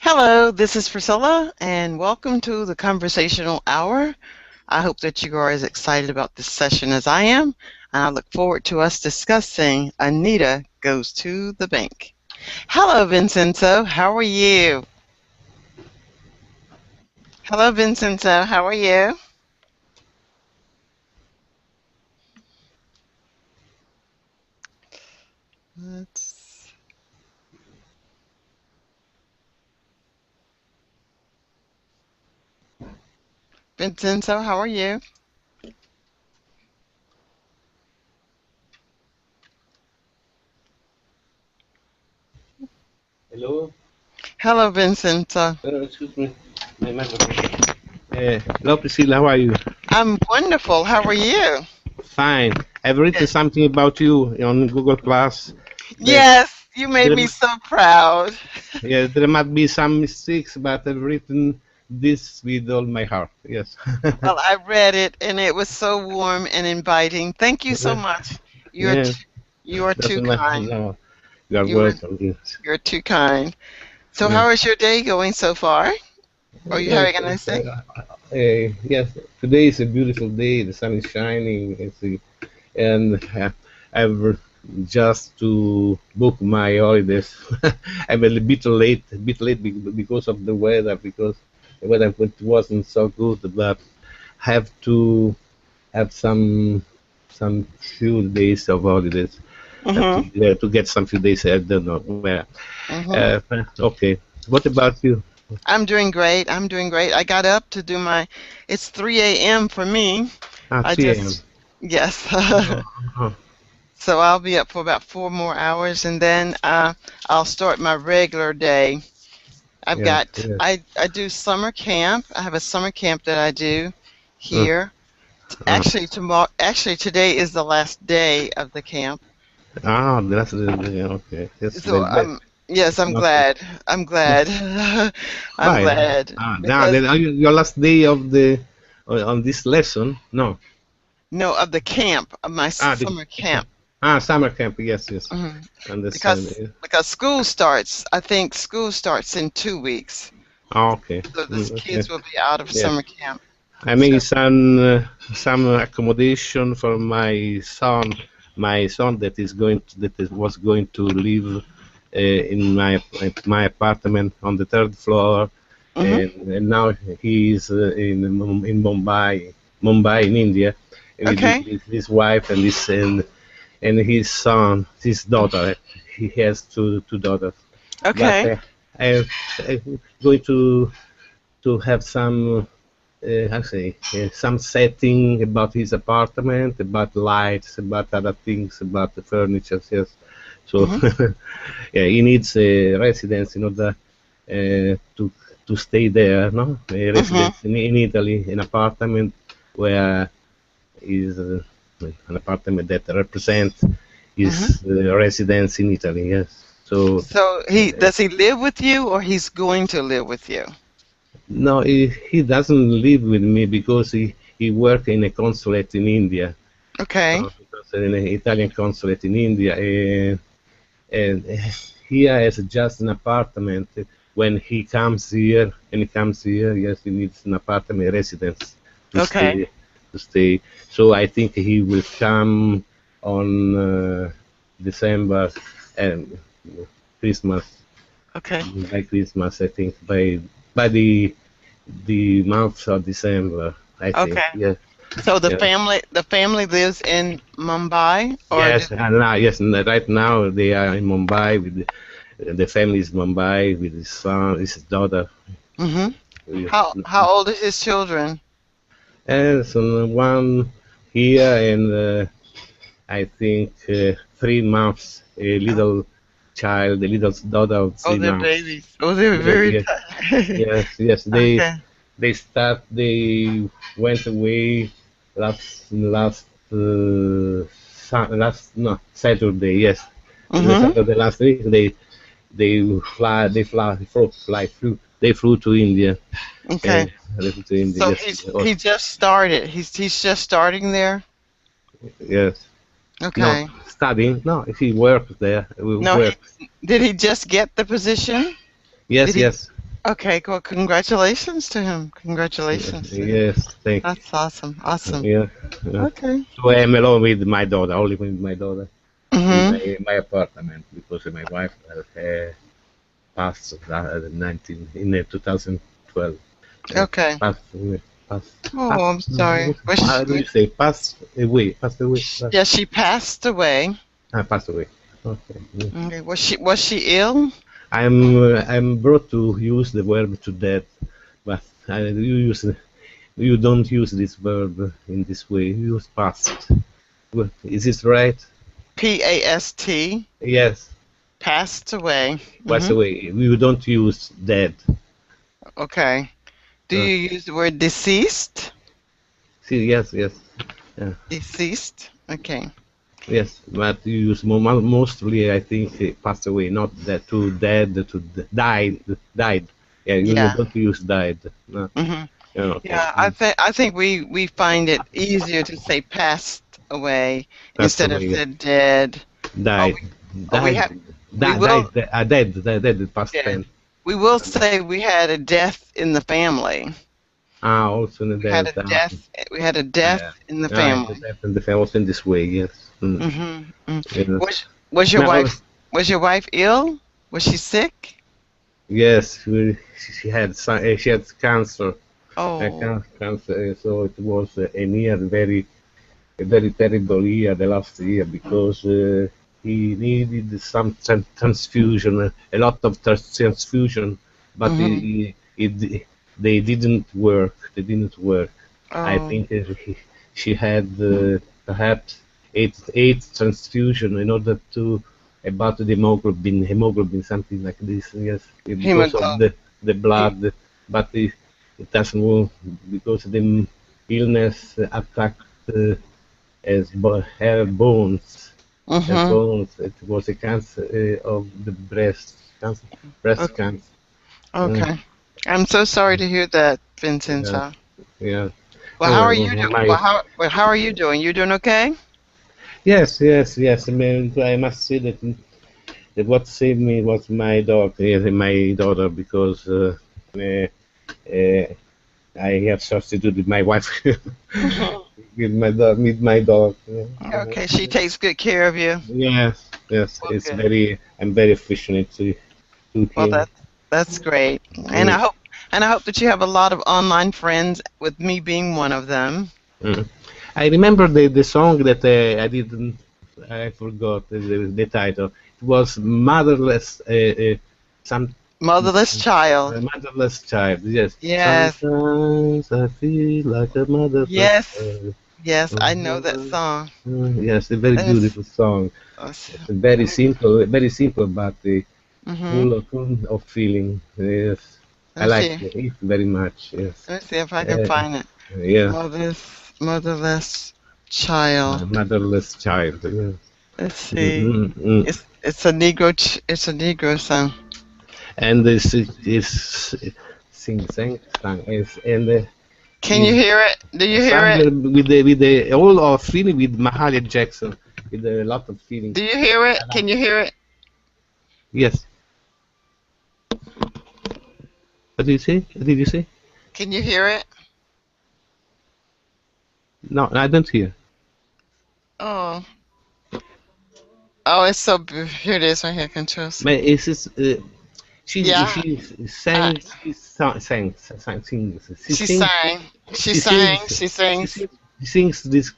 Hello, this is Priscilla, and welcome to the Conversational Hour. I hope that you are as excited about this session as I am, and I look forward to us discussing Anita Goes to the Bank. Hello, Vincenzo. How are you? Hello, Vincenzo. How are you? Let's... Vincenzo, how are you? Hello? Hello, Vincenzo. Excuse me. My microphone. Hello, Priscilla. How are you? I'm wonderful. How are you? Fine. I've written Good. something about you on Google Plus. That Yes, you made there, me so proud. yeah, there might be some mistakes, but I've written this with all my heart. Yes. Well, I read it and it was so warm and inviting. Thank you so much. You're Yeah. t- you are too Doesn't matter. kind. No, you are You are welcome. Yes. you're too kind. So Yeah. how is your day going so far? Are you Yes. having a nice day? Yes. Today is a beautiful day. The sun is shining. And I've just to book my holidays. I'm a bit late because of the weather, because the weather wasn't so good, but have to have some few days of holidays. Have Mhm. to get some few days. I don't know where. Mhm. Okay. What about you? I'm doing great. I'm doing great. I got up to do my it's 3 a.m. for me. Ah, I 3 a.m. just yes. Oh, So I'll be up for about 4 more hours and then I'll start my regular day. I've yes, got yes. I do summer camp. I have a summer camp that I do Uh, here. uh, Actually today is the last day of the camp. that's okay. Yes, So yes, I'm not. glad. I'm glad. I'm Why? glad Then because your last day of the on this lesson? No. no of the camp of my Ah, the summer camp. summer camp. Yes, yes. Mhm. Understand. Because school starts. I think school starts in 2 weeks. Okay. So the Okay. kids will be out of Yeah. summer camp. I So made some accommodation for my son. My son was going to live in my apartment on the third floor, mhm. and now he is in Mumbai in India, with Okay. his wife and his son, his daughter. He has two daughters. But Okay. I'm going to have some how say some setting about his apartment, about lights, about other things, about the furniture. Yes. So Mhm. yeah, he needs a residence in order to stay there. No, a Mhm. residence in Italy, an apartment where is an apartment that represents Mhm. his residence in Italy. Yes. So So he does he live with you or he's going to live with you? no, he doesn't live with me because he worked in a consulate in India. Okay. Because in an Italian consulate in India, and here is just an apartment. When he comes here, yes, he needs an apartment residence to Okay. stay, to stay. So I think he will come on December and Christmas, Okay. by Christmas. I think by the month of December. I think, Okay. yeah, So the yeah. family lives in Mumbai or Yes, and now, yes, and right now they are in Mumbai with the family is Mumbai with his son, his daughter. mhm. Yeah. How old are his children? And so one here and I think 3 months, a little child, a little daughter of Oh, three they're months. babies. Oh, they're very Yes, tiny. yes. Okay. They went away last no Saturday. Yes, the Mhm. Saturday last week they flew to India. Okay. And they flew to India. So Yes, he just started. He's just starting there. yes. No, Okay. studying. No, he worked there. We No, worked. did he just get the position? Did Yes, he? yes. Okay, well, congratulations to him. Congratulations to him. Yes, thank That's awesome. Awesome. you. Yeah. Okay. So I am alone with my daughter, only with my daughter in Mm-hmm. my apartment because my wife passed 19 in 2012. Uh, Okay. passed away. Oh, I'm sorry. How do you say? Passed away. Passed away. Yeah, she passed away. Passed away. Okay. Yeah. Okay. Was she ill? I'm brought to use the verb to death, but you don't use this verb in this way. You use past. Well, is this right? Past. Yes, Passed away. passed Mm-hmm. away. You don't use dead. Okay. Do Uh, you use the word deceased? see, yes, yes, yeah, Deceased. Okay. yes. But you use mostly, I think, passed away, not that to dead, to died, died. Yeah, you Yeah. don't use died. No, Mm-hmm. yeah, okay. Yeah. I think we find it easier to say passed away Passed instead of away, said dead. Or died, we or we died, have we will dead, past dead. tense. We will say we had a death in the family. Also in the We had dead. a death. We had a death Yeah, in the yeah, family. and the also in this way, yes. Mm-hmm. Yes. Was your Now, wife ill? Was she sick? yes, she had she had cancer, Oh. cancer. So it was a very terrible year, the last year, because he needed some transfusion, a lot of transfusion, but Mm-hmm. they didn't work. They didn't work. I Oh. think she had perhaps eight transfusion in order to about the hemoglobin, something like this. Yes, because of Hemoglobin. the blood, but it doesn't work because the illness attacked her bones. Her Mm-hmm. bones. It was a cancer of the breast Okay. cancer. Uh, Okay. I'm so sorry to hear that, yeah, Vincenzo. yeah. Well, Oh, how are you doing? my How are you doing? You doing okay? yes, yes, yes. I mean, I must say that what saved me was my daughter, because uh, uh, I have substituted my wife Mhm. with my dog. Yeah. Okay, she takes good care of you. Yes, yes. Well, It's good. very. I'm very affectionate to Well, him. that's great. And Mm, I hope that you have a lot of online friends, with me being one of them. mm. I remember the song that I forgot the title. It was motherless. Some Motherless child. motherless child. Yes. Yes. Sometimes I feel like a motherless Yes. child. Yes, I know that Mhm. song. Yes, a very That's, beautiful song. that's It's let me very simple, but mhm. full of feeling. Yes, Let I me like see. it very much. Yes, Let me see if I can uh, find it. yeah, Motherless child. motherless child. Yeah. Let's see. Mm. It's a Negro song. And this is sing is and Can you is hear it? Do you hear sung it? with the all of feeling with Mahalia Jackson with a lot of feeling. Do you hear it? I like. Can you hear it? Yes. What did you say? What did you say? Can you hear it? No, I don't hear. Oh, oh, it's so here it is right here. Controls. But it's just, Yeah, she I, sang she she sings sang. She she sang. sings She sings. she sings this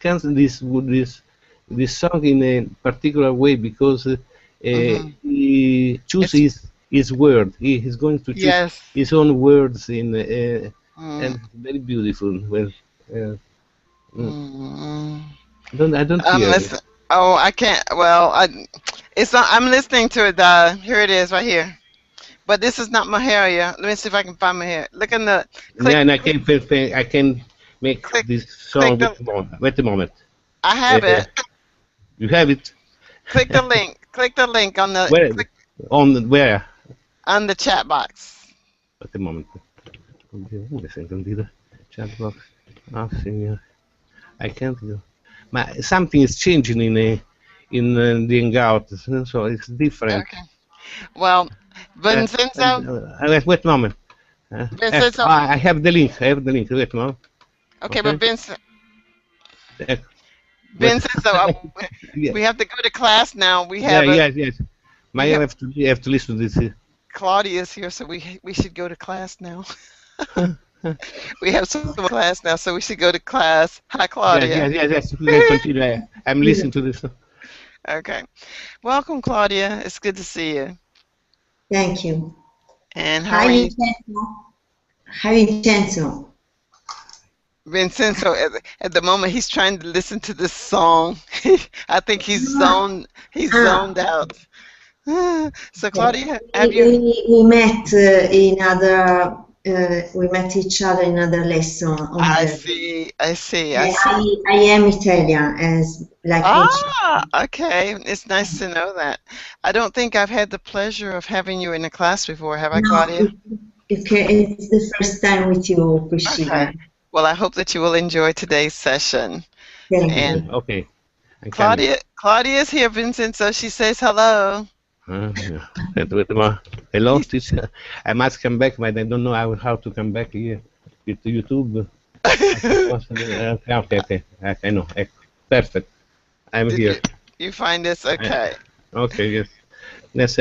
song in a particular way because Hmm. he It's chooses his word. He is going to choose yes. his own words Mm, and very beautiful. Well, uh, mm, mm. I don't I'm hear it. listening. Oh, I can't. Well, it's not. I'm listening to it. Here it is, right here. But this is not Mahalia. Let me see if I can find Mahalia. Look in the Yeah, click, and click, I can make click, this click song. the. Wait a moment. I have Uh, it. you have it. Click the link. Click the link on the Where click where? on the chat box. Wait a moment. Come senti the chat box. Ah, signor. I can't go. Something is changing in the Hangout, so it's different. Okay. Well, Uh, Vincenzo, wait a moment. Vincenzo. I have the link. I have the link. Wait, no. Okay, but Okay. Uh, what? Vincenzo, Yeah. we have to go to class now. We Yeah. have a Yes. Yes. My we have have to listen to this. Claudia's here, so we should go to class now. We have so much class now, so we should go to class. Hi, Yes. Claudia. Yes. Yes. Yes. You can continue. I'm listening to this. Okay. Welcome, Claudia. It's good to see you. Thank you. And how Hi, are you? Vincenzo. Hi, Vincenzo. Vincenzo, at the moment, he's trying to listen to this song. I think he's Ah, zoned out. So, okay. Claudia, have you? We met in other, we met each other in other lesson on I the. see, I see, I see. I am Italian, as like Vincenzo. Ah, okay. It's nice to know that. I don't think I've had the pleasure of having you in a class before, have I, No, Claudia? it's the first time with you, Priscilla. Okay. Well, I hope that you will enjoy today's session. Thank And you. Okay. I'm coming. Claudia is here, Vincent, so she says hello. Yeah. Wait, no. I lost it. I must come back, but I don't know how to come back here with YouTube. Okay. I know. Perfect. I'm Did here. you find this I, okay? okay. Yes. Yes.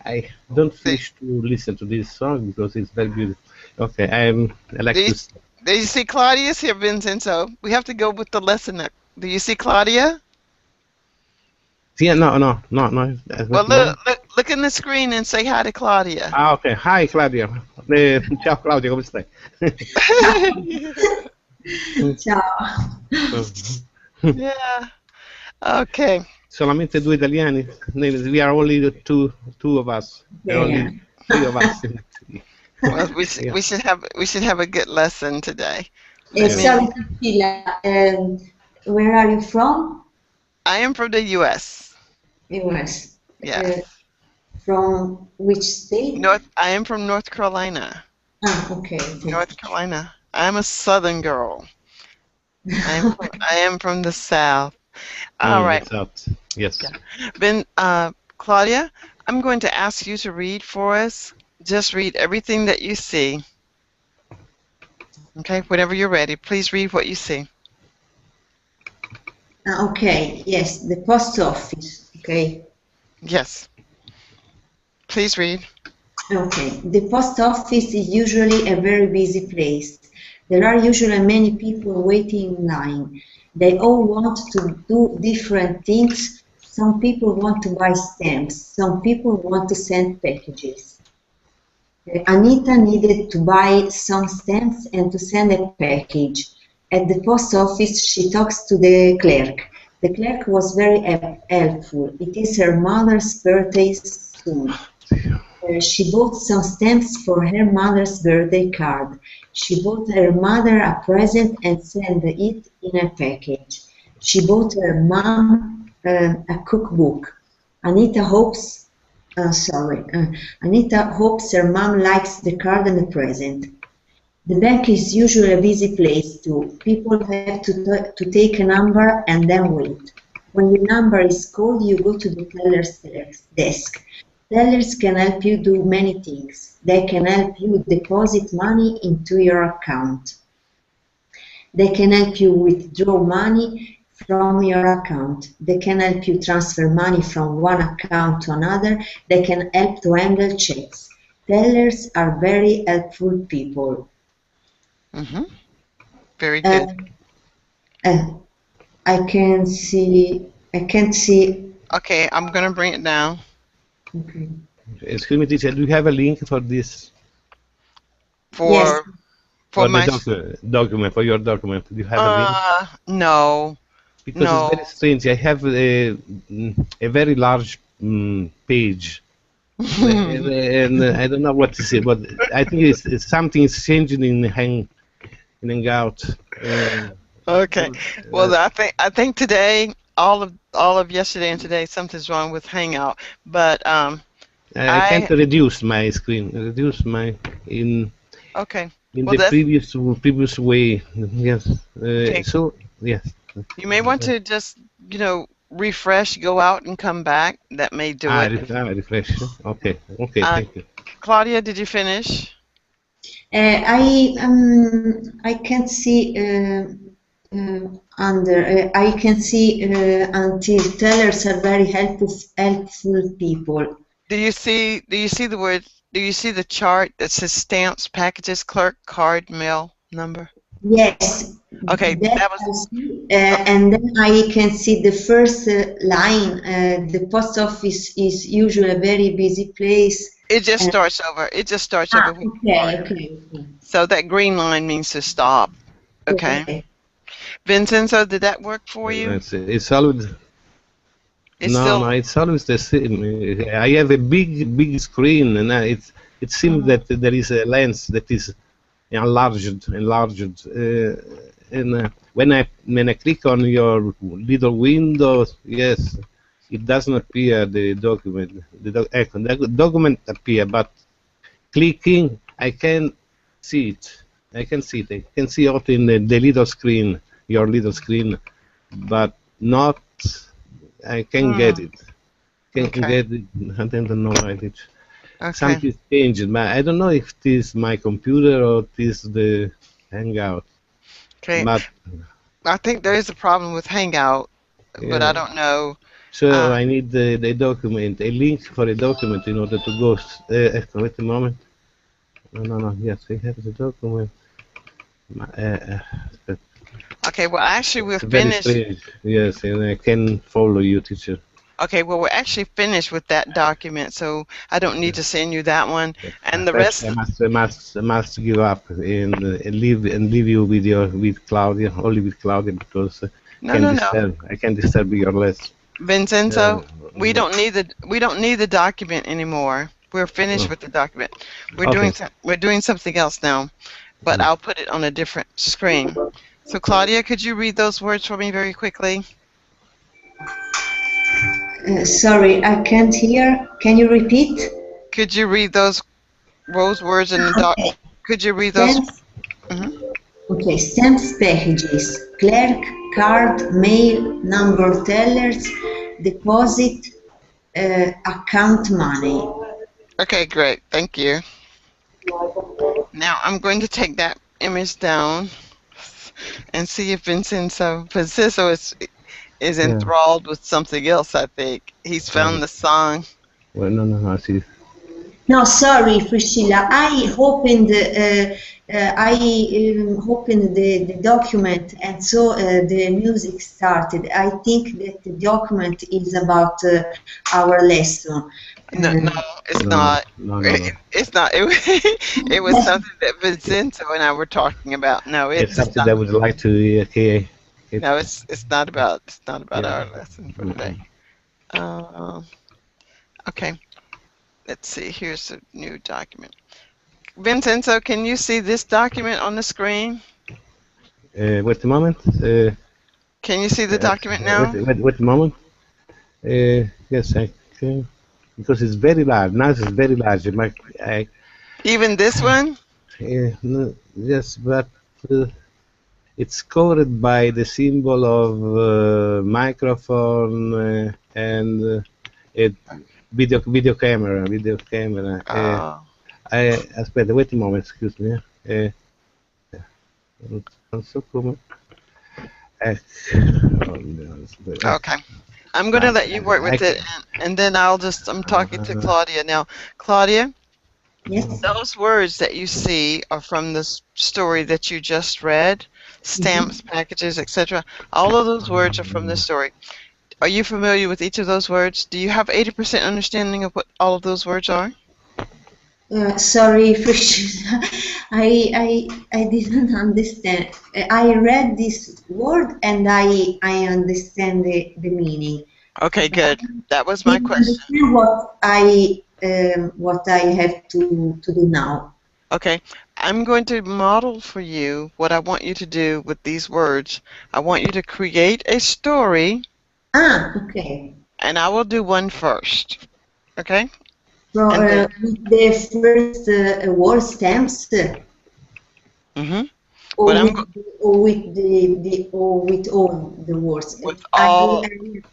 I don't Do, wish to listen to this song because it's very beautiful. Okay. I do like you, to. do you see Claudia's here, Vincent? So we have to go with the lesson. Do you see Claudia? Yeah. No. Well, Wait, no. look in the screen and say hi to Claudia. Ah, ok. Hi Claudia. Ciao Claudia, come stai? Ciao. Yeah. Okay. Solamente due italiani? We are only the two of us. There are Yeah. only three of us. Well, Yeah. we should have a good lesson today. Let Yeah. me. Sorry, Priscilla. Where are you from? I am from the U.S. US. Yes. From which state? I am from North Carolina. Ah, okay. Thank North Carolina. I'm a Southern girl. I am from the South. All right. That's out. Yes. Yeah. Ben, Claudia, I'm going to ask you to read for us. Just read everything that you see. Okay, whenever you're ready, please read what you see. Okay, yes, the post office. Okay. Yes. Please read. Okay, the post office is usually a very busy place. There are usually many people waiting in line. They all want to do different things. Some people want to buy stamps. Some people want to send packages. Anita needed to buy some stamps and to send a package. At the post office, she talks to the clerk. The clerk was very helpful. It is her mother's birthday soon. She bought some stamps for her mother's birthday card. She bought her mother a present and sent it in a package. She bought her mom a cookbook. Anita hopes, Anita hopes her mom likes the card and the present. The bank is usually a busy place too. People have to take a number and then wait. When your number is called, you go to the teller's desk. Tellers can help you do many things. They can help you deposit money into your account. They can help you withdraw money from your account. They can help you transfer money from one account to another. They can help to handle checks. Tellers are very helpful people. Mm-hmm. Very good. I can't see. Okay, I'm going to bring it down. Okay. Excuse me, teacher, do you have a link for this? Yes. For the my document, for your document? Do you have a link? No. Because it's very strange. I have a very large page. And I don't know what to say, but I think it's something is changing in Hangout. Okay. Well, I think today, all of yesterday and today, something's wrong with Hangout. But I can't reduce my screen. Reduce my okay. in Well, the previous way. Yes. okay. So yes. You may want to just refresh, go out and come back, that may do it. Refresh. Okay, okay, Uh, thank you. Claudia, did you finish? I can see I can see until tellers are very helpful people. Do you see the word, do you see the chart that says stamps, packages, clerk, card, mail, number? Yes, Okay, that that was I see, okay. and then I can see the first line. The post office is usually a very busy place. It just And, starts over. It just starts over where you are. okay, okay, So that green line means to stop. Okay. okay. Vincenzo, did that work for you? It's always It's no, no. still. It's always the same. I have a big screen, and it seems that there is a lens that is enlarged. And when I click on your little window, yes, it doesn't appear the document. The document appear, but clicking, I can see it. I can see it. I can see it in the little screen, your little screen, but not. I can get Hmm, it. Can okay. get it. I don't know why it. Okay. Something changed. But I don't know if it is my computer or it is the Hangout. Okay. But I think there is a problem with Hangout, but I yeah. don't know. So Uh, I need the document, a link for a document in order to go. Wait a moment. No, no, no. Yes, I have the document. Uh, okay. Well, actually, we're it's very finished. strange. Yes, and I can follow you, teacher. Okay. Well, we're actually finished with that document, so I don't need to send you that one. And the First, rest. I must give up and leave you with Claudia, only with Claudia, because No, no, no. I can disturb your lesson. Uh, Vincenzo, we don't need the document anymore. We're finished oh, with the document. okay. We're doing something else now, but I'll put it on a different screen. So Claudia, could you read those words for me very quickly? Sorry, I can't hear. Can you repeat? Could you read those words in the doc? Okay. Could you read those? Stamps. Mhm. Okay. Stamps packages, clerk, card, mail, number tellers, deposit, account money. Okay, great. Thank you. Now I'm going to take that image down and see if Vincenzo is Yeah. enthralled with something else. I think he's Uh, found the song. well, no, no, no. See. No, sorry, Priscilla. I opened the document, and so the music started. I think that the document is about our lesson. No, no, Uh, it's No, no, not. no, no, no. It's not. It was something that Vincenzo and I were talking about. No, It's it's something not. that I would like to. Okay. It. No, it's not about Yeah. our lesson for today. Uh, okay, let's see. Here's a new document. Vincenzo, can you see this document on the screen? Wait a moment. Can you see the document now? Wait a moment. Yes, I can. Because it's very large. Now it's very large. Even this one? No, yes, but it's covered by the symbol of microphone and a video camera. Oh, Aspetta, wait a moment, excuse me. Non so come. Eh, oh, no, okay. I'm going to I, let you work I, with it, and then I'm talking to Claudia now. Claudia, yes. those words that you see are from the story that you just read, stamps, Mhm. packages, etc. All of those words are from the story. Are you familiar with each of those words? Do you have 80% understanding of what all of those words are? Sorry, Priscilla. I didn't understand. I read this word and I understand the meaning. Okay, But good. That was my didn't question. understand what I have to do now. Okay, I'm going to model for you what I want you to do with these words. I want you to create a story, Ah, okay. and I will do one first. Okay? So And then, with the first word stamps. hmm But or I'm with all the words. with I all. have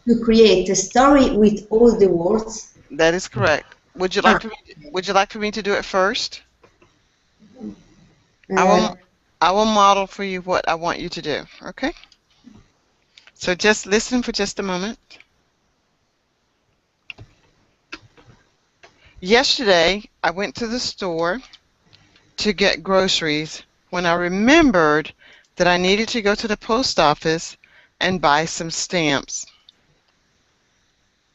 to create a story with all the words. That is correct. Would you Ah, like for me? Would you like for me to do it first? I will. uh, I will model for you what I want you to do. Okay. So just listen for just a moment. Yesterday, I went to the store to get groceries when I remembered that I needed to go to the post office and buy some stamps.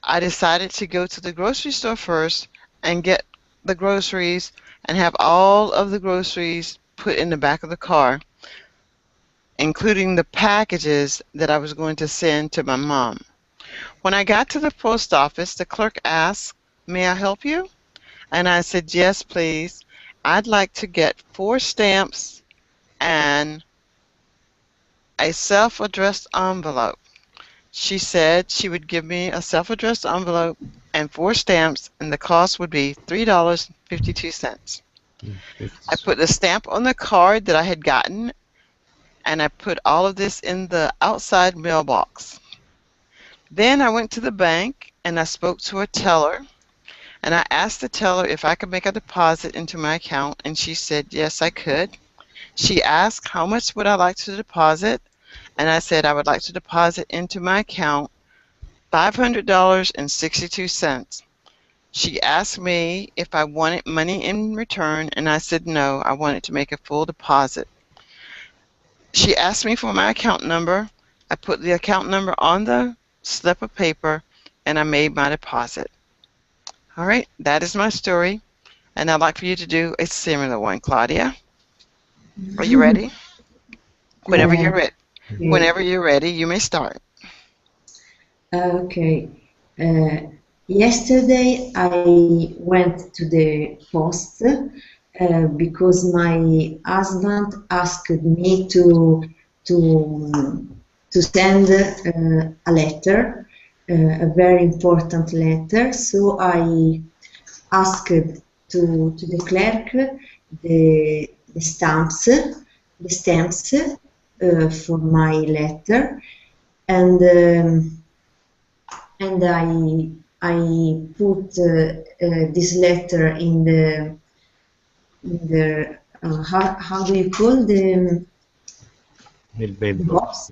I decided to go to the grocery store first and get the groceries and have all of the groceries put in the back of the car, including the packages that I was going to send to my mom. When I got to the post office, the clerk asked, "May I help you?" And I said, "Yes, please. I'd like to get 4 stamps and a self-addressed envelope." She said she would give me a self-addressed envelope and 4 stamps, and the cost would be $3.52. I It's put the stamp on the card that I had gotten, and I put all of this in the outside mailbox. Then I went to the bank and I spoke to a teller, and I asked the teller if I could make a deposit into my account, and she said yes, I could. She asked how much would I like to deposit, and I said I would like to deposit into my account $500.62. She asked me if I wanted money in return, and I said no, I wanted to make a full deposit. She asked me for my account number. I put the account number on the slip of paper, and I made my deposit. All right, that is my story, and I'd like for you to do a similar one, Claudia. Are you ready? Whenever uh, you're ready. okay. Whenever you're ready, you may start. Okay. Yesterday I went to the post because my husband asked me to to send a letter, a very important letter. So I asked to the clerk the stamps for my letter, and I put this letter in the how do you call a bad the box. box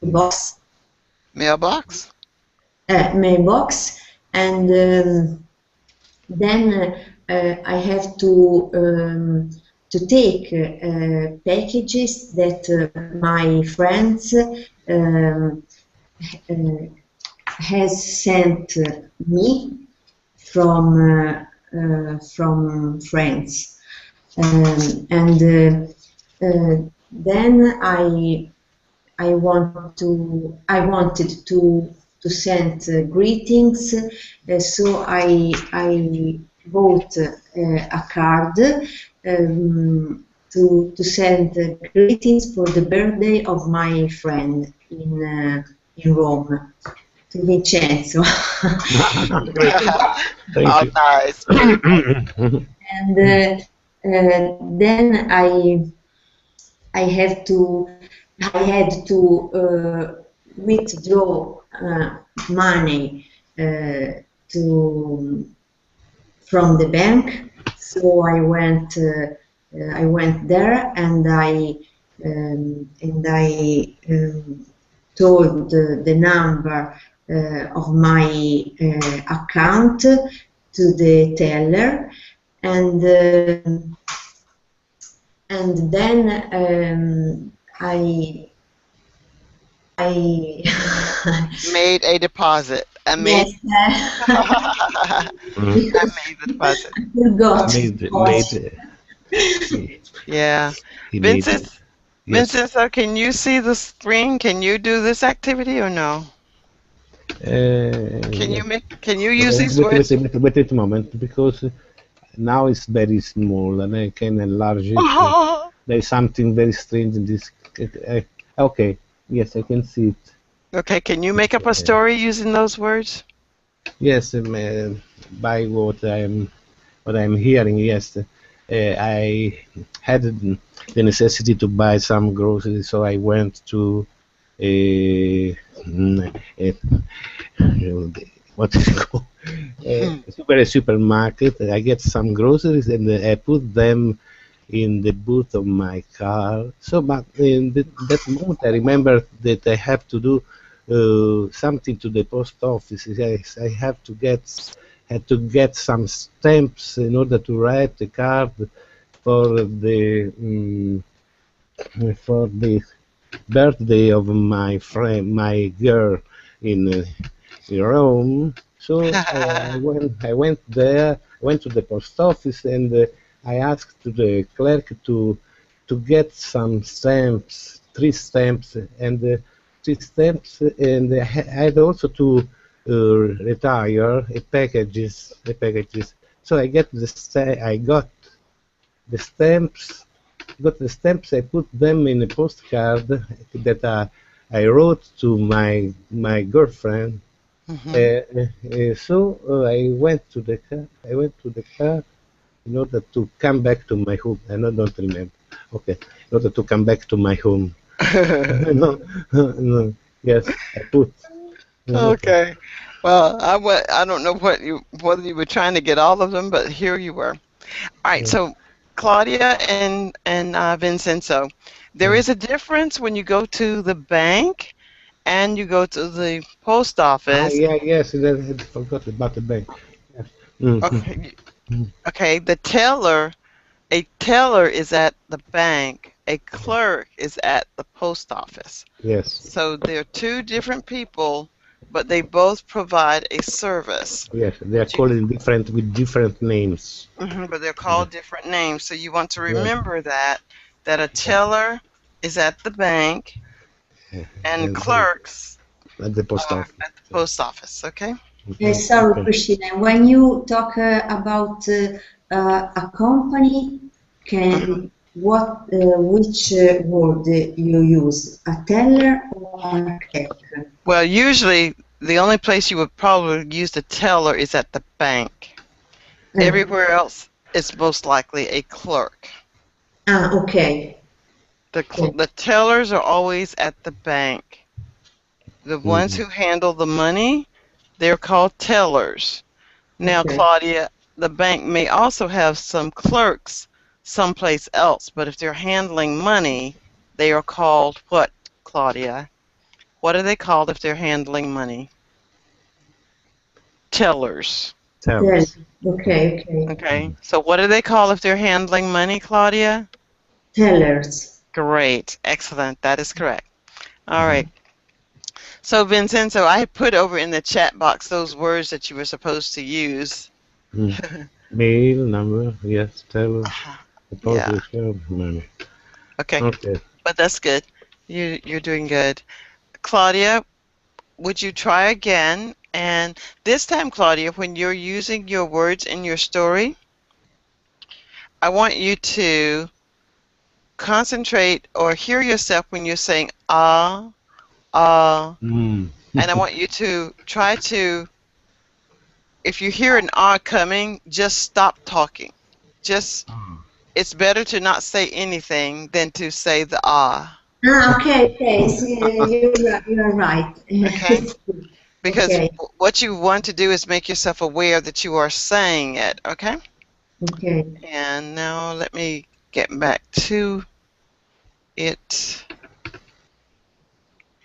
the box Mailbox? mailbox, and then I have to take packages that my friends uh, has sent me from France, and then I wanted to send greetings, so I wrote a card to send greetings for the birthday of my friend in Rome, to Vincenzo. Great. Thank Oh, you. nice. Beautiful. And then I have to I had to withdraw money to from the bank. So I went there and I told the number of my account to the teller, and and then I Made a deposit. I made yes, I because made the deposit. I forgot made what. Yeah. he made Vincent, it. Yes. Vincent, so can you see the screen? Can you do this activity or no? Yes. Can you But use these words? wait a moment, because now it's very small and I can enlarge it. There is something very strange in this. Uh, okay, yes, I can see it. Okay, can you make up a story using those words? Yes, by what I'm hearing, yes. I had the necessity to buy some groceries, so I went to a, a what is it called? A supermarket. I get some groceries and I put them in the boot of my car. So, but in that moment, I remember that I have to do something to the post office. I have to had to get some stamps in order to write the card for the birthday of my friend, my girl in Rome. So I went there, went to the post office, and I asked to the clerk to get some stamps, three stamps, and three stamps, and I had also to retire a packages. So I got the stamps. I put them in a postcard that I wrote to my girlfriend. Mhm. I went to the car. I went to the car in order to come back to my home. I don't remember. Okay, in order to come back to my home. No, no. Yes, I put. Okay. Okay. Well, I don't know whether you were trying to get all of them, but here you were. All right. Mm, So Claudia and Vincenzo, there mm. is a difference when you go to the bank and you go to the post office. Yeah, yes. I forgot about the bank. Yes. Mm-hmm. Okay. Okay. A teller is at the bank. A clerk is at the post office. Yes, So they're two different people, but they both provide a service. yes. They are But you, called in different with different names. but they're Yeah, called different names. So you want to yeah, remember that a teller is at the bank yeah. and And clerks at the post are office. at the post office. Okay. Sorry, Okay. Christina. When you talk about a company, Mhm. which word you use? A teller or a clerk? Well, usually the only place you would probably use the teller is at the bank. Uh, Everywhere else, it's most likely a clerk. okay. Okay. The tellers are always at the bank. The ones Mhm. who handle the money, they're called tellers. Now, Okay. Claudia, the bank may also have some clerks someplace else, but if they're handling money, they are called what, Claudia? What are they called if they're handling money? Tellers. Tell Tell. us. Okay. Okay. Okay, so what do they call if they're handling money, Claudia? Tellers. Great, excellent, that is correct. All right, so Vincenzo, I had put over in the chat box those words that you were supposed to use. Mm. Mail number. Yes, tell us. Yeah, Deposit money. okay, Okay. but that's good. You're doing good. Claudia, would you try again? And this time, Claudia, when you're using your words in your story, I want you to concentrate or hear yourself when you're saying Mm. and I want you to try to, if you hear an coming, just stop talking. Just, it's better to not say anything than to say the Okay. Okay. So, you're right. okay? It's good. Because Okay. what you want to do is make yourself aware that you are saying it, okay? Okay. And now let me get back to it.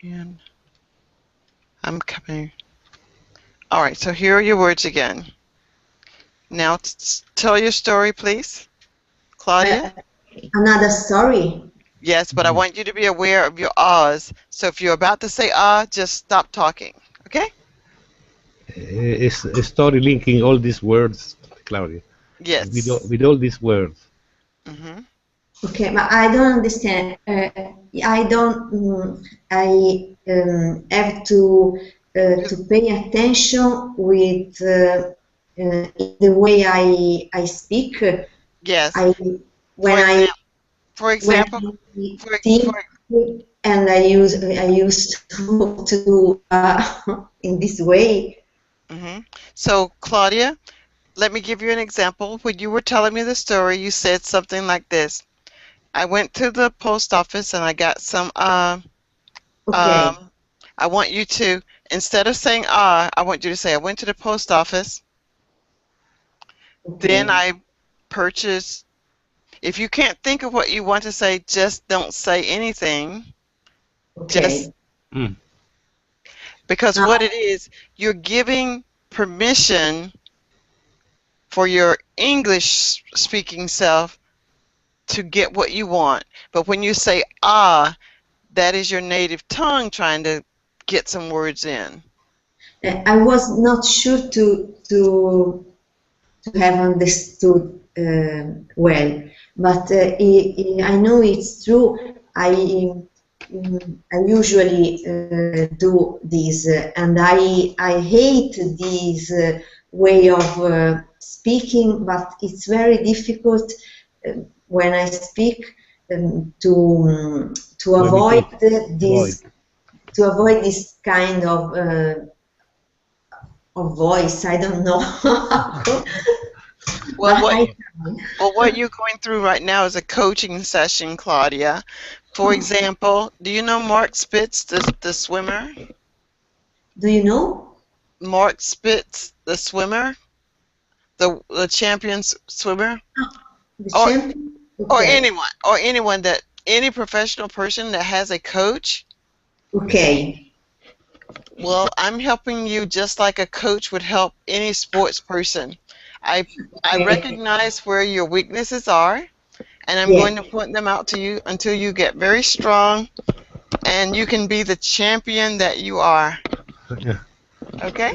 And I'm coming. All right, so here are your words again. Now tell your story, please, Claudia. Uh, Another story. Yes, but I want you to be aware of your ahs. So if you're about to say just stop talking. Okay? It's a story linking all these words, Claudia, Yes. with all these words. Mm-hmm. Okay, but I don't understand. I don't. I have to pay attention with in the way I speak. Yes. I For when I example, for when example, I for think for and I used to in this way. hmm So Claudia, let me give you an example. When you were telling me the story, you said something like this. I went to the post office and I got some Okay, um I want you to, instead of saying I want you to say I went to the post office, then okay, I purchased. If you can't think of what you want to say, just don't say anything. Just okay. Mm. because Now, what it is, you're giving permission for your English speaking self to get what you want. But when you say that is your native tongue trying to get some words in. I was not sure to have understood well, but I know it's true. I usually do this, and I hate this way of speaking, but it's very difficult when I speak to To avoid imitate. Avoid. this kind of voice. I don't know, Well, but what I try. what you're going through right now is a coaching session, Claudia. For example, do you know Mark Spitz, the swimmer? Do you know Mark Spitz, the swimmer, the champion swimmer, the or champion? Okay, anyone that any professional person that has a coach. okay, Well, I'm helping you just like a coach would help any sports person. I I okay. recognize where your weaknesses are, and I'm Yes. going to point them out to you until you get very strong and you can be the champion that you are. Yeah. Okay?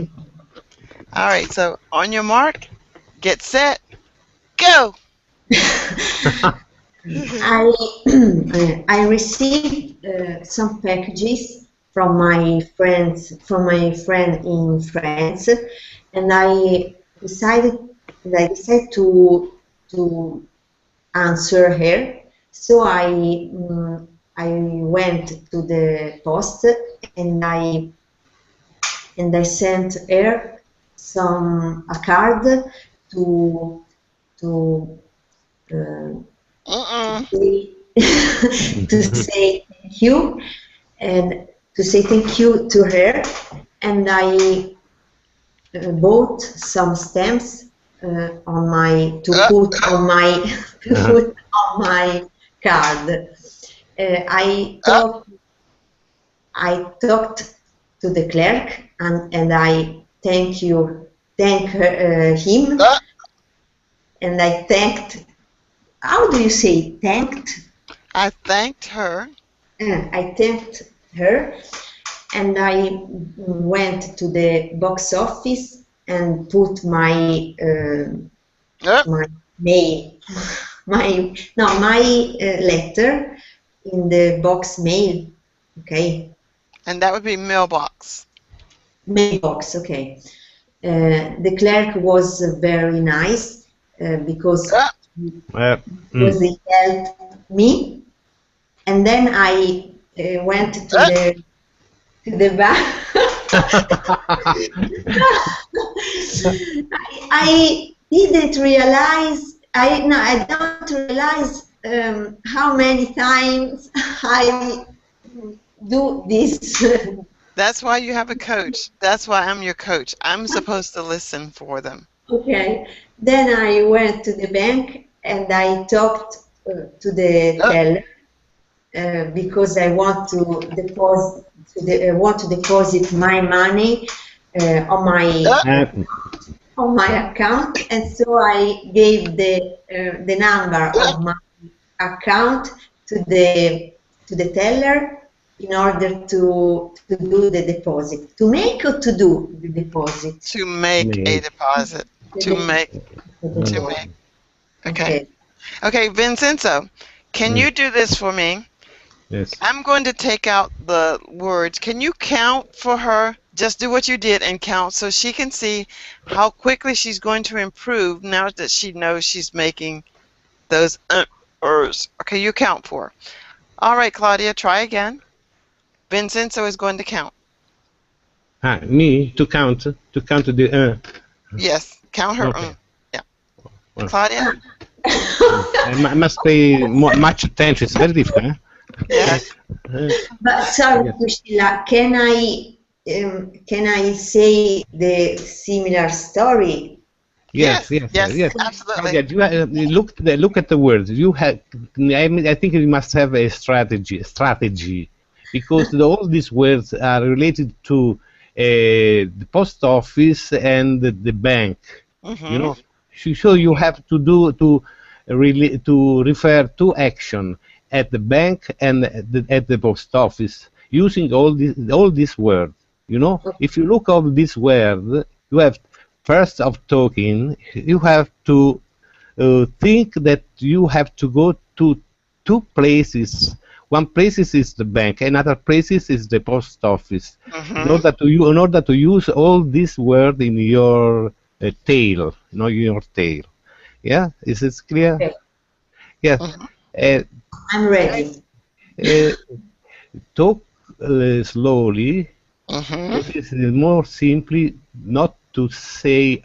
All right. So, on your mark, get set, go. I I received some packages from my friend in France, and I decided to answer her. So I went to the post and I sent her a card to to uh, Mm-mm. say to say thank you and to say thank you to her, and I bought some stamps on my to Uh, put on my to Uh-huh. put on my card. uh, I talked to the clerk and I thank him, uh. and I thanked. How do you say thanked? I thanked her. I thanked her, and I went to the box office and put Uh, my mail, my letter in the box mail. Okay, and that would be mailbox. mailbox. Okay. The clerk was very nice Uh, Uh, mm. because he helped me, and then I went uh. to the bank. I didn't realize. I no, I don't realize how many times I do this. That's why you have a coach. That's why I'm your coach. I'm supposed to listen for them. Okay. Then I went to the bank and I talked to the Uh, teller because I want to I want to deposit my money uh, And on my account, and so I gave the number uh. of my account to the teller in order to do the deposit, to make or to do the deposit. To make a me. deposit. The, To de- make. the To Mm. deposit. make. Okay. Okay. Okay, Vincenzo, can Mm. you do this for me? Yes. I'm going to take out the words. Can you count for her? Just do what you did and count so she can see how quickly she's going to improve now that she knows she's making those ers. Okay, you count for her. All right, Claudia, try again. Vincenzo is going to count. Me to count the. Yes, count her. Okay. Well, Claudia? I must pay much attention. It's very difficult. Huh? Yes. But sorry, Yes. Priscilla, can I say the similar story? Yes, Yes. yes, Yes. yes. Absolutely. Claudia, look at the words. You have. I mean, I think you must have a strategy, because all these words are related to the post office and the bank. You Mm-hmm. know, so you have to do to refer to action at the bank and at the post office using all these words. You know, if you look up this word, you have first of talking, you have to think that you have to go to two places. One place is the bank, another place is the post office. Mm-hmm. In order to use all these words in your tale, your tale. Yeah, is it clear? Okay, Yes. Mm-hmm. Uh, I'm ready. uh, Talk slowly. Mm-hmm. It is more simply not to say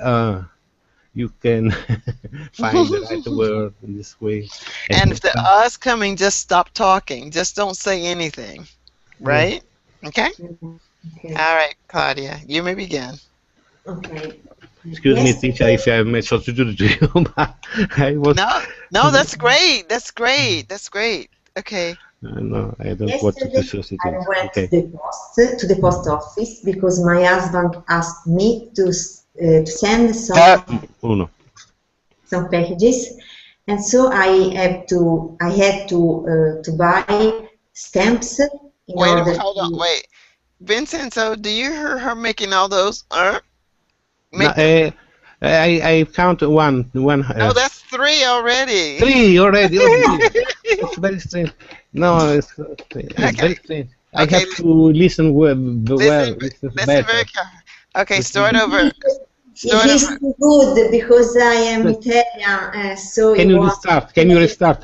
you can find the right word in this way. And if And, the us coming, just stop talking. Just don't say anything. yeah. Right? Okay? Okay, All right, Claudia, you may begin. okay. Excuse me, teacher, Yesterday, if I may substitute to you, but I was. No, no, that's great. That's great. That's great. Okay. No, I don't want to yesterday I substitute. went Okay. to the post office because my husband asked me to send Uno. some packages, and so I had to buy stamps in Wait, order hold on. to. Wait. Vincenzo, do you hear her making all those? No, Make the. I count one. No, that's three already. Three already. Oh, dear. It's very strange. No, it's Okay. very strange. I Okay. have to listen Listen. listen Listen very better. carefully. Okay. Start Listen. over. It Start is over. too good because I am Italian, so Can you restart? Can you restart,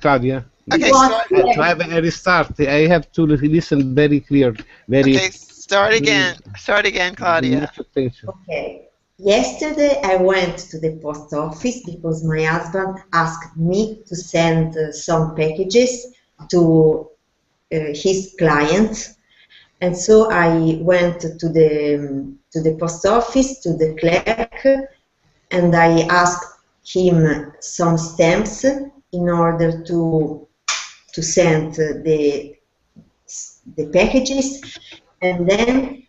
Claudia? he Okay. wants Start. To have a restart, I have to listen very clear, Okay. Start very again. Start again, Claudia. much attention. Okay. Yesterday I went to the post office because my husband asked me to send some packages to his clients, and so I went to the post office to the clerk, and I asked him some stamps in order to send the packages, and then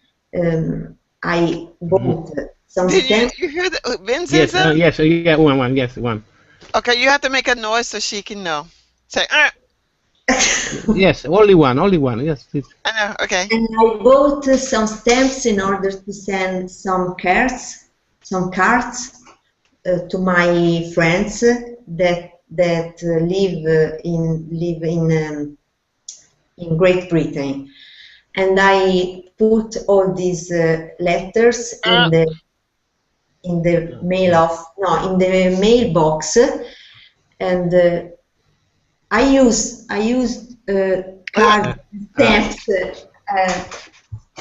I Mhm. bought some Did you stamps. you hear the Yes, Vincenzo? yes, yeah, one, yes, one. Okay, you have to make a noise so she can know. Say, Yes, only one. Yes, please. I know. Okay. And I bought some stamps in order to send some cards to my friends that live in Great Britain. And I put all these letters Uh, in the mailbox, and I used uh, card Uh, stamps,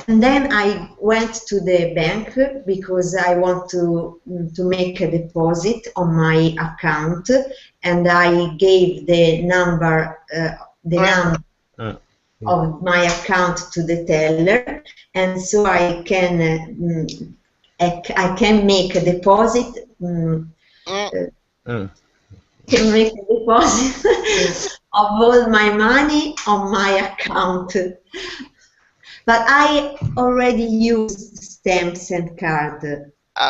and then I went to the bank because I want to make a deposit on my account, and I gave the uh, number uh, of my account to the teller, and so I can make a deposit. uh, Uh, uh. can make a deposit of all my money on my account. But I already used stamps and card.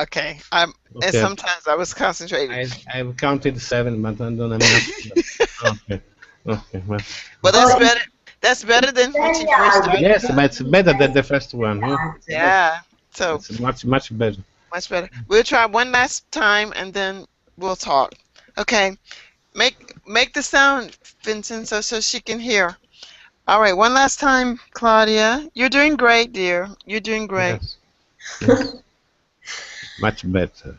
okay. And Okay. sometimes I was concentrating, I've counted seven, but I don't have enough. Okay. Okay. Well. but Oh, that's it's better. That's better than when very she first hard. started. Yes, but it's better than the first one. Huh? Hard. Yeah. So It's much better. much better. We'll try one last time and then we'll talk. Okay. Make the sound, Vincent, so she can hear. All right. One last time, Claudia. You're doing great, dear. You're doing great. Yes. Yes. Much better.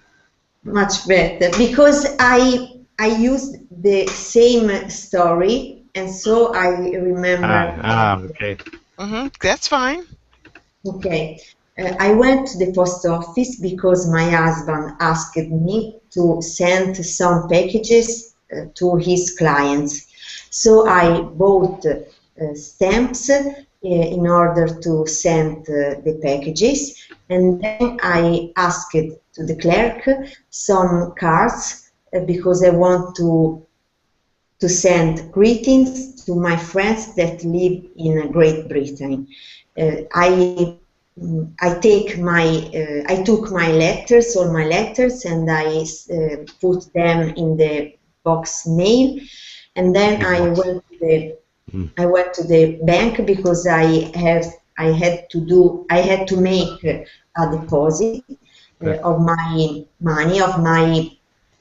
Much better because I used the same story, and so I remember. Okay. That's fine. Okay. I went to the post office because my husband asked me to send some packages to his clients. So I bought stamps in order to send the packages, and then I asked to the clerk some cards because I want to send greetings to my friends that live in Great Britain. I took my letters, all my letters, and I put them in the box mail, and then Big box. Mm. I went to the bank because I had to make a deposit of my money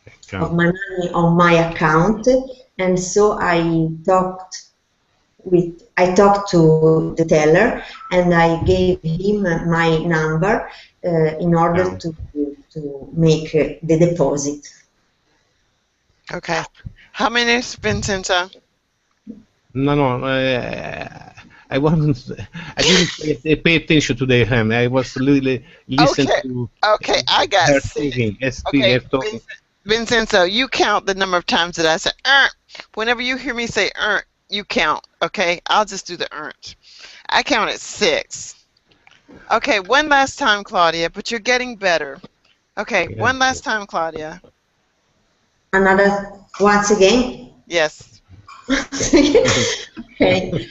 Account. on my account, and so I talked to the teller and I gave him my number in order Account. to make the deposit. Okay. How many has been since? No, no. I wasn't. I didn't pay attention to the hand. I was really listen Okay. to Okay. I got her 6. speaking. Okay, Her talking. Vincenzo, you count the number of times that I said Whenever you hear me say you count. Okay, I'll just do the I counted 6. Okay, one last time, Claudia, but you're getting better. Okay, Yeah. one last time, Claudia. Another once again. Yes. Okay.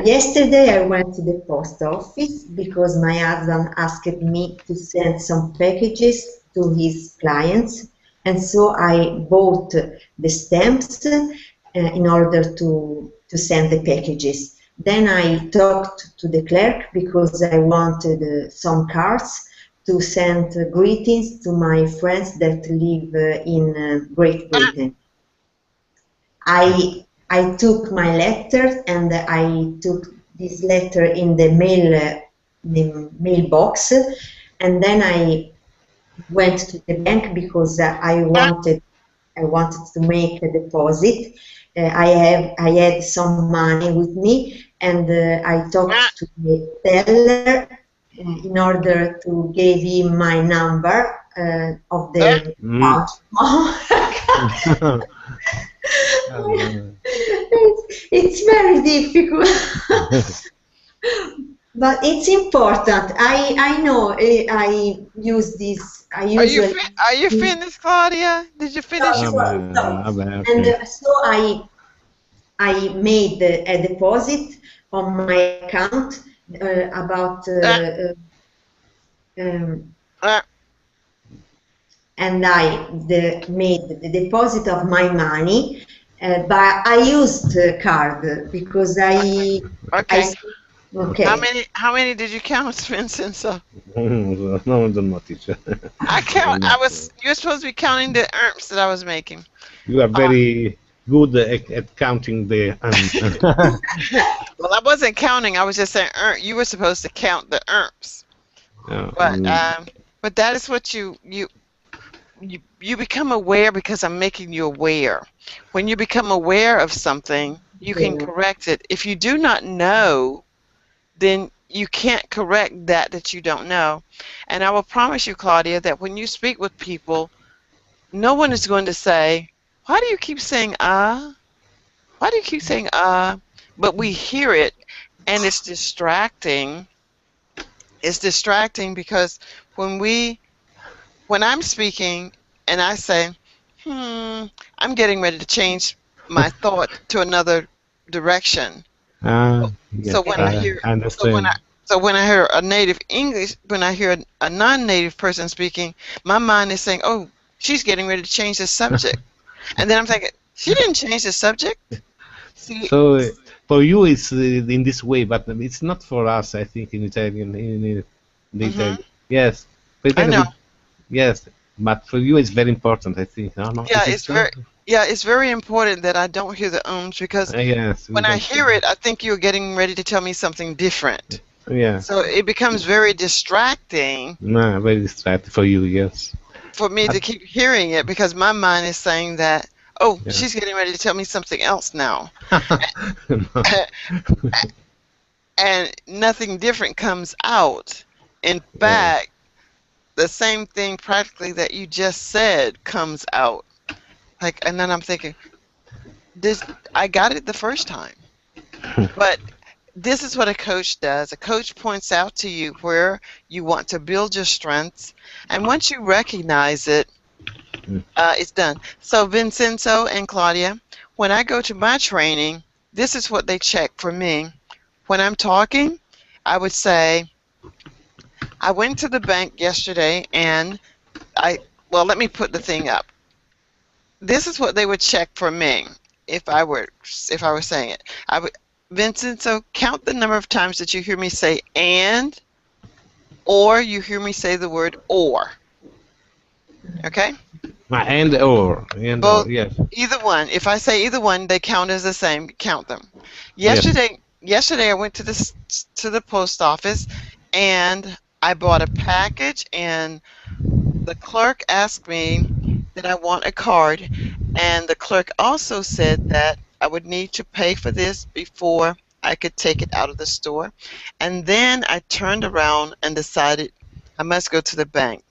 Yesterday I went to the post office because my husband asked me to send some packages to his clients, and so I bought the stamps in order to send the packages. Then I talked to the clerk because I wanted some cards to send greetings to my friends that live in Great Britain. I took my letter and I took this letter in the mailbox, and then I went to the bank because I wanted to make a deposit. I had some money with me, and I talked to the teller in order to give him my number of the Mm. account. It's very difficult. But it's important. I know I use this. I usually. Are you finished, Claudia? Did you finish your? And Okay. so I made a deposit on my account about Uh, um, uh, and made the deposit of my money, but I used card because okay. okay. How many did you count, Vincenzo? No, no, don't know, teacher. I don't know. You're supposed to be counting the erms that I was making. You are Uh, very good at counting the. well, I wasn't counting. I was just saying you were supposed to count the erms. But Mm, but that is what you become aware because I'm making you aware. When you become aware of something, you can Yeah. correct it. If you do not know, then you can't correct that you don't know. And I will promise you, Claudia, that when you speak with people, no one is going to say, "Why do you keep saying ah? Why do you keep saying ah?" But we hear it, and it's distracting. It's distracting because when we when I'm speaking and I say, I'm getting ready to change my thought to another direction. yes, So when I Yeah. hear, I so when I, understand. so when I hear a native English, when I hear a non-native person speaking, my mind is saying, "Oh, she's getting ready to change the subject," and then I'm thinking, "She didn't change the subject." See, So for you, it's in this way, but it's not for us. I think in Italian, in the hmm Italian. Yes, for I Italian, know. yes, but for you, it's very important. I think. No, no, Yeah, is it so? it's very important that I don't hear the ums because Yes, we when I don't. hear it, I think you're getting ready to tell me something different. Yeah, So it becomes very distracting no, very distracted for you. Yes. for me But, to keep hearing it because my mind is saying that, oh, yeah. she's getting ready to tell me something else now. No. And nothing different comes out. In Yeah. fact, the same thing practically that you just said comes out. Like, and then I'm thinking, this, I got it the first time. But this is what a coach does. A coach points out to you where you want to build your strengths. And once you recognize it, it's done. So, Vincenzo and Claudia, when I go to my training, this is what they check for me. When I'm talking, I would say, I went to the bank yesterday and I, well, let me put the thing up. This is what they would check for me if I were saying it. I would, Vincenzo, count the number of times that you hear me say and, or you hear me say the word or. Okay? And or Both, yes, either one. If I say either one, they count as the same. Count them. yes. Yesterday I went to the post office and I bought a package and the clerk asked me that I want a card, and the clerk also said that I would need to pay for this before I could take it out of the store. And then I turned around and decided I must go to the bank.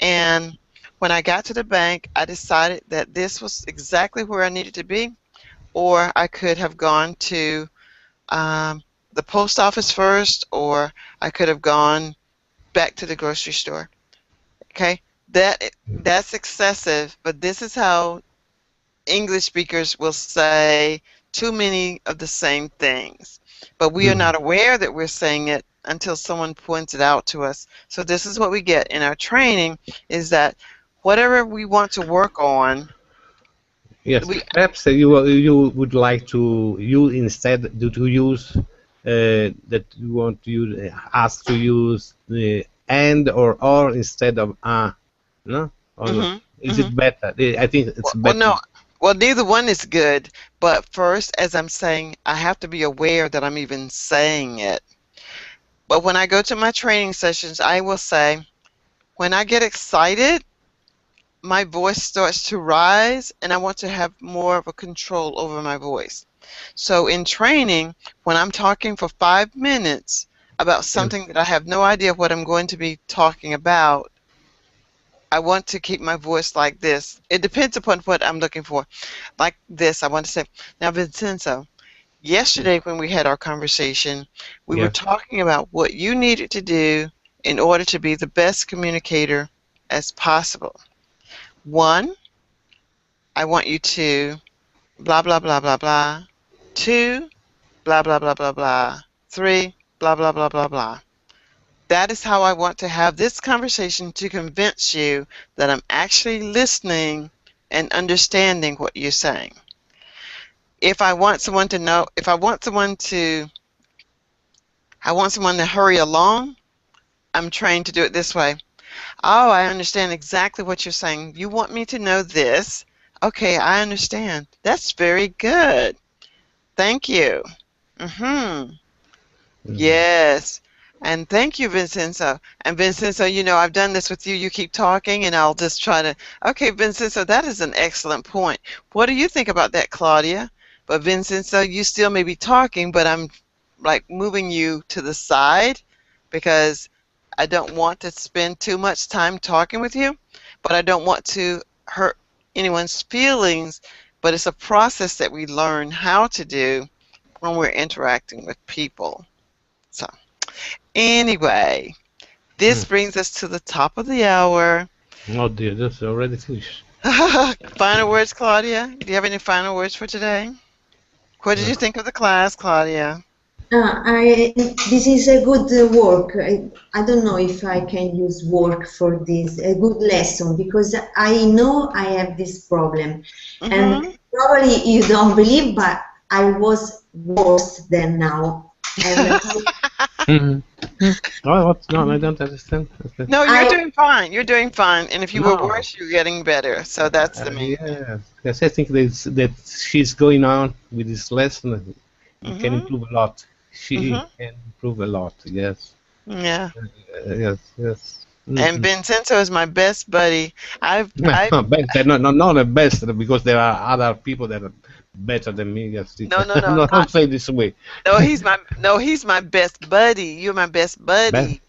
And when I got to the bank, I decided that this was exactly where I needed to be, or I could have gone to um, the post office first, or I could have gone back to the grocery store. Okay, that's excessive, but this is how English speakers will say too many of the same things. But we are Mhm. not aware that we're saying it until someone points it out to us. So this is what we get in our training is that whatever we want to work on, Yes, we perhaps you would like to use instead to use that you want to use ask to use the and or instead of no or not. mhm, Is mhm. it better? I think it's Well, better. no. Well, neither one is good. But first, as I'm saying, I have to be aware that I'm even saying it. But when I go to my training sessions, I will say, when I get excited, my voice starts to rise and I want to have more of a control over my voice. So in training, when I'm talking for 5 minutes about Yes. something that I have no idea what I'm going to be talking about, I want to keep my voice like this. It depends upon what I'm looking for. Like this, I want to say, now Vincenzo, yesterday when we had our conversation, we were Yes. talking about what you needed to do in order to be the best communicator as possible. One, I want you to blah, blah, blah, blah, blah. Two, blah, blah, blah, blah, blah. Three, blah, blah, blah, blah, blah. That is how I want to have this conversation to convince you that I'm actually listening and understanding what you're saying. If I want someone to know, if I want someone to hurry along, I'm trained to do it this way. Oh, I understand exactly what you're saying. You want me to know this. Okay, I understand. That's very good. Thank you. Mm-hmm. Mhm. Yes. And thank you, Vincenzo. And Vincenzo, I've done this with you. You keep talking, and I'll just try to. Okay, Vincenzo, that is an excellent point. What do you think about that, Claudia? But Vincenzo, you still may be talking, but I'm like moving you to the side because I don't want to spend too much time talking with you, but I don't want to hurt anyone's feelings. But it's a process that we learn how to do when we're interacting with people. So, anyway, this Hmm. brings us to the top of the hour. Oh dear, that's already finished. Final words, Claudia? Do you have any final words for today? What did Uh, you think of the class, Claudia? This is a good work. I don't know if I can use work for this, a good lesson, because I know I have this problem. And Mm-hmm. probably you don't believe, but I was worse than now. And mhm. Hmm. Oh, what? No, I don't understand. Okay. No, you're I, doing fine. You're doing fine. And if you were No. worse, you're getting better. So that's the main thing. Yes, yes, I think that she's going on with this lesson. It can Mm-hmm. improve a lot. She Mm-hmm. can improve a lot. Yes, Yeah. yes, yes. And Mm-hmm. Vincenzo is my best buddy. I've Best, not the best because there are other people that are better than me. Yes, no, no, I'm no, not not say this way. no. He's my best buddy. You're my best Best, buddy.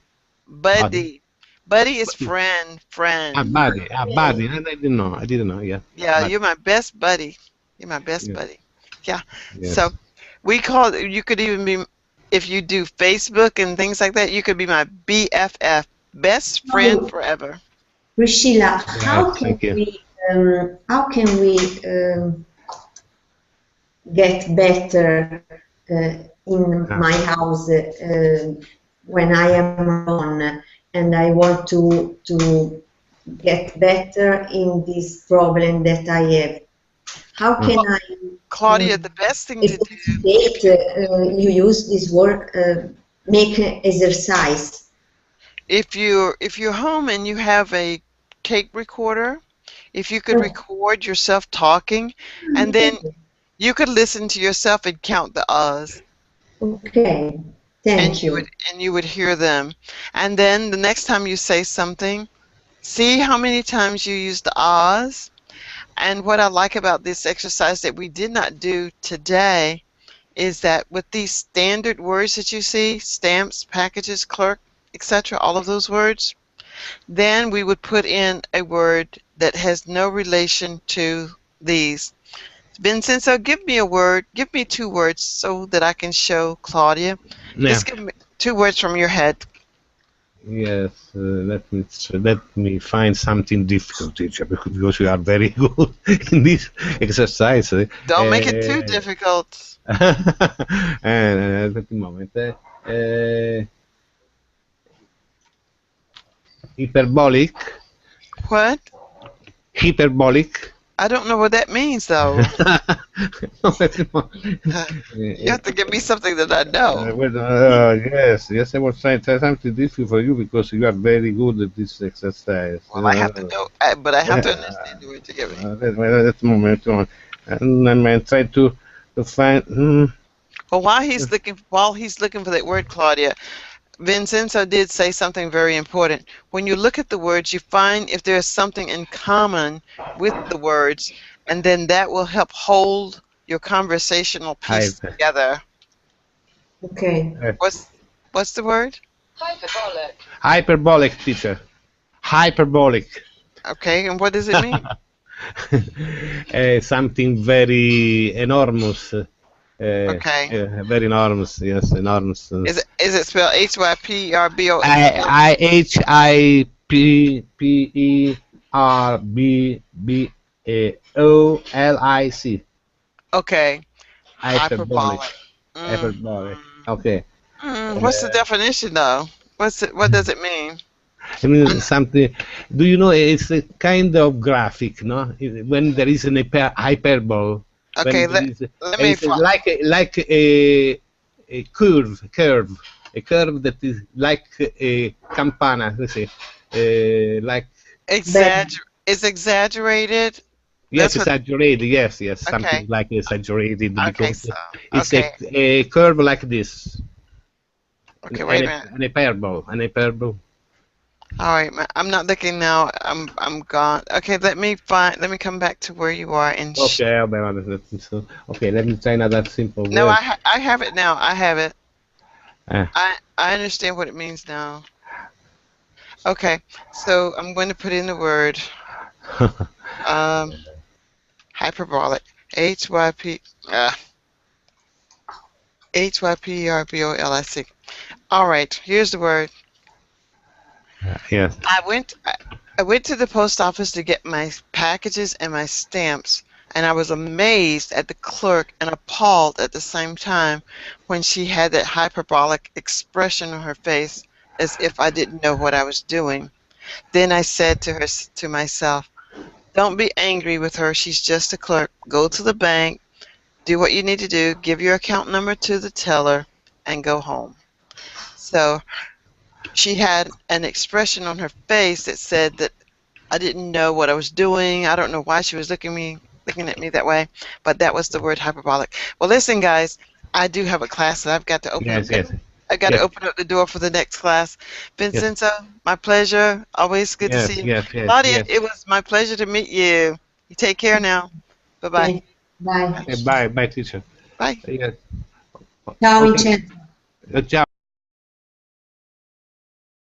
Buddy. Buddy. Buddy is Buddy. friend, Ah, friend. buddy. Ah, Okay. buddy. I didn't know. I didn't know. Yeah. Yeah, Buddy. you're my best buddy. You're my best Yes. buddy. Yeah. So Yes. we call it, you could even be, if you do Facebook and things like that, you could be my BFF, best friend Now, forever. Priscilla, Yes. Thank you. how can we get better in Ah. my house when I am alone and I want to get better in this problem that I have? How Ah. can Well, I Claudia, um, the best thing to do, exercise? You use this word, make exercise. if you're home and you have a tape recorder, if you could record yourself talking, and then you could listen to yourself and count the ahs, Okay, and thank you would you. and you would hear them. And then the next time you say something, see how many times you use the ahs. And what I like about this exercise that we did not do today is that with these standard words that you see, stamps, packages, clerk, etc., all of those words, then we would put in a word that has no relation to these. Vincenzo, give me a word, give me two words so that I can show Claudia. Yeah. Just give me two words from your head. Yes. Let me find something difficult, teacher, because you are very good in this exercise. Don't make it too difficult. Aspetta un moment. Hyperbolic. What? Hyperbolic. I don't know what that means, though. No, aspetta un You have to give me something that I know. yes, yes, I was trying to try something difficult for you because you are very good at this exercise. Well, I have to know, but I have to understand the word to give me. That's a moment, and I'm trying to find. Well, while he's looking for that word, Claudia, Vincenzo did say something very important. When you look at the words, you find if there's something in common with the words, and then that will help hold your conversational piece Hyper. together. Okay. What's the word? Hyperbolic, teacher. Hyperbolic. Okay, and what does it mean? Something very enormous. Okay. Very enormous. Yes, enormous. Is it spelled HYPERBOLIC? Hyperbolic. Okay. Hyperbolic. Hyperbolic. Hyperbolic. Okay. What's the definition, though? What does it mean? I mean something. Do you know it's a kind of graphic, no? When there is an hyperbole. Okay, When there is, let me it's like a curve, a curve that is like a campana. Let's say, like It's exaggerated. yes, That's what. exaggerated. Yes, Okay. something like exaggerated Okay. because So. it's Okay. a curve like this. Okay. Wait a minute. An hyperbole, an hyperbole. All right. I'm not looking now. I'm gone. Okay. Let me come back to where you are and. Okay, okay, let me try another simple No, word. I have it now. I have it. Ah. I understand what it means now. Okay. So I'm going to put in the word hyperbolic. HYPERBOLIC. All right. Here's the word. Yes. I went to the post office to get my packages and my stamps, and I was amazed at the clerk and appalled at the same time when she had that hyperbolic expression on her face as if I didn't know what I was doing. Then I said to myself, don't be angry with her. She's just a clerk. Go to the bank, do what you need to do, give your account number to the teller, and go home. So she had an expression on her face that said that I didn't know what I was doing. I don't know why she was looking at me that way, but that was the word hyperbolic. Well, listen, guys, I do have a class that I've got to open up. Yes. I've got to open up the door for the next class. Vincenzo, my pleasure. Always good to see you. Yes. Claudia, it was my pleasure to meet you. You take care now. Bye-bye. Bye. Bye, teacher. Bye. Yes. Ciao, Okay. Vincenzo. Ciao.